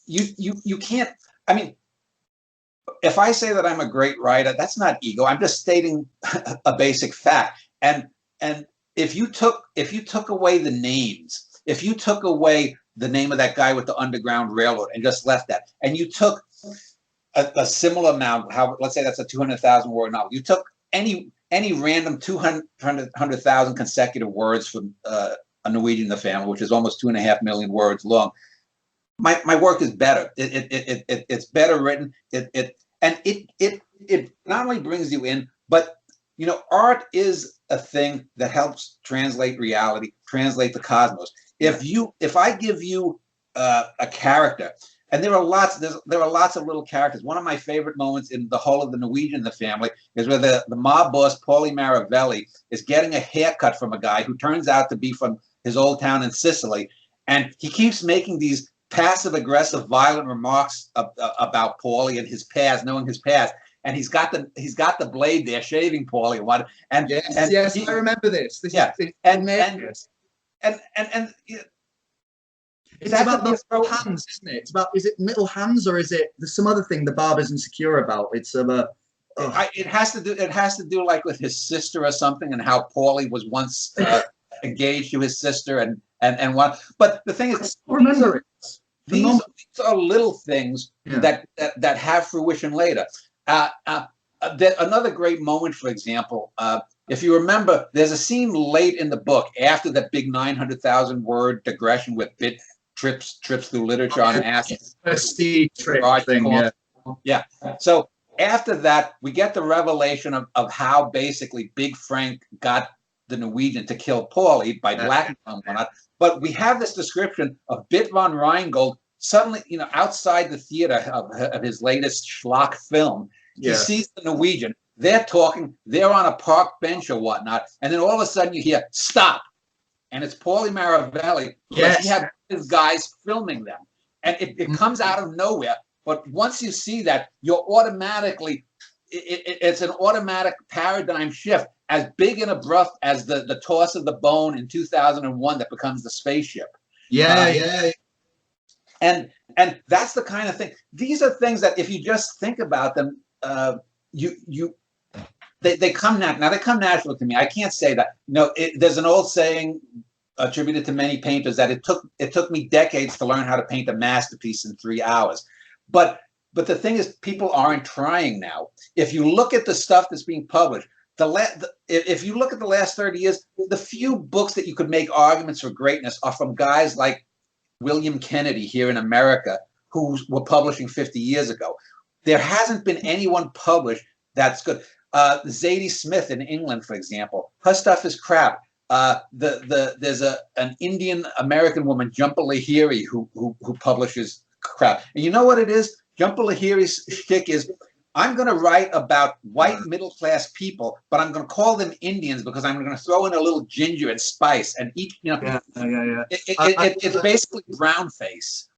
You can't. I mean, if I say that I'm a great writer, that's not ego. I'm just stating a basic fact. And if you took away the names, if you took away the name of that guy with the Underground Railroad and just left that, and you took a similar amount, let's say that's a 200,000 word novel, you took any random 200,000 consecutive words from A Norwegian in the Family, which is almost 2.5 million words long. My work is better. It's better written. It not only brings you in, but you know, art is a thing that helps translate reality, translate the cosmos. If I give you a character, and there are lots of little characters. One of my favorite moments in the whole of The Norwegian in the Family is where the mob boss Paulie Maravelli is getting a haircut from a guy who turns out to be from his old town in Sicily, and he keeps making these passive-aggressive, violent remarks about Paulie and his past, knowing his past. And he's got the blade there, shaving Paulie and what. And yes, I remember this. It's about those hands, isn't it? Is it middle hands, or is it there's some other thing the barber's insecure about? It's it has to do like with his sister or something, and how Paulie was once engaged to his sister and what. But the thing is, remember it. These are little things that have fruition later. Another great moment, for example, if you remember, there's a scene late in the book after that big 900,000 word digression with Bit trips through literature on acid. Yeah. So after that, we get the revelation of how basically Big Frank got the Norwegian to kill Paulie by blackmailing him. But we have this description of Bit von Rheingold suddenly, you know, outside the theater of his latest schlock film. He sees the Norwegian. They're talking. They're on a park bench or whatnot. And then all of a sudden you hear, stop. And it's Paulie Maravelli. Yes. He had his guys filming them. And it comes out of nowhere. But once you see that, you're automatically, it's an automatic paradigm shift, as big and abrupt as the toss of the bone in 2001 that becomes the spaceship. And that's the kind of thing. These are things that if you just think about them, they come now they come naturally to me. I can't say that. No, there's an old saying attributed to many painters that it took me decades to learn how to paint a masterpiece in 3 hours. But the thing is, people aren't trying now. If you look at the stuff that's being published, if you look at the last 30 years, the few books that you could make arguments for greatness are from guys like William Kennedy here in America, who were publishing 50 years ago. There hasn't been anyone published that's good. Zadie Smith in England, for example, her stuff is crap. There's an Indian American woman, Jhumpa Lahiri, who publishes crap. And you know what it is? Jhumpa Lahiri's shtick is, I'm going to write about white middle-class people, but I'm going to call them Indians because I'm going to throw in a little ginger and spice and eat, you know. It's basically brown face.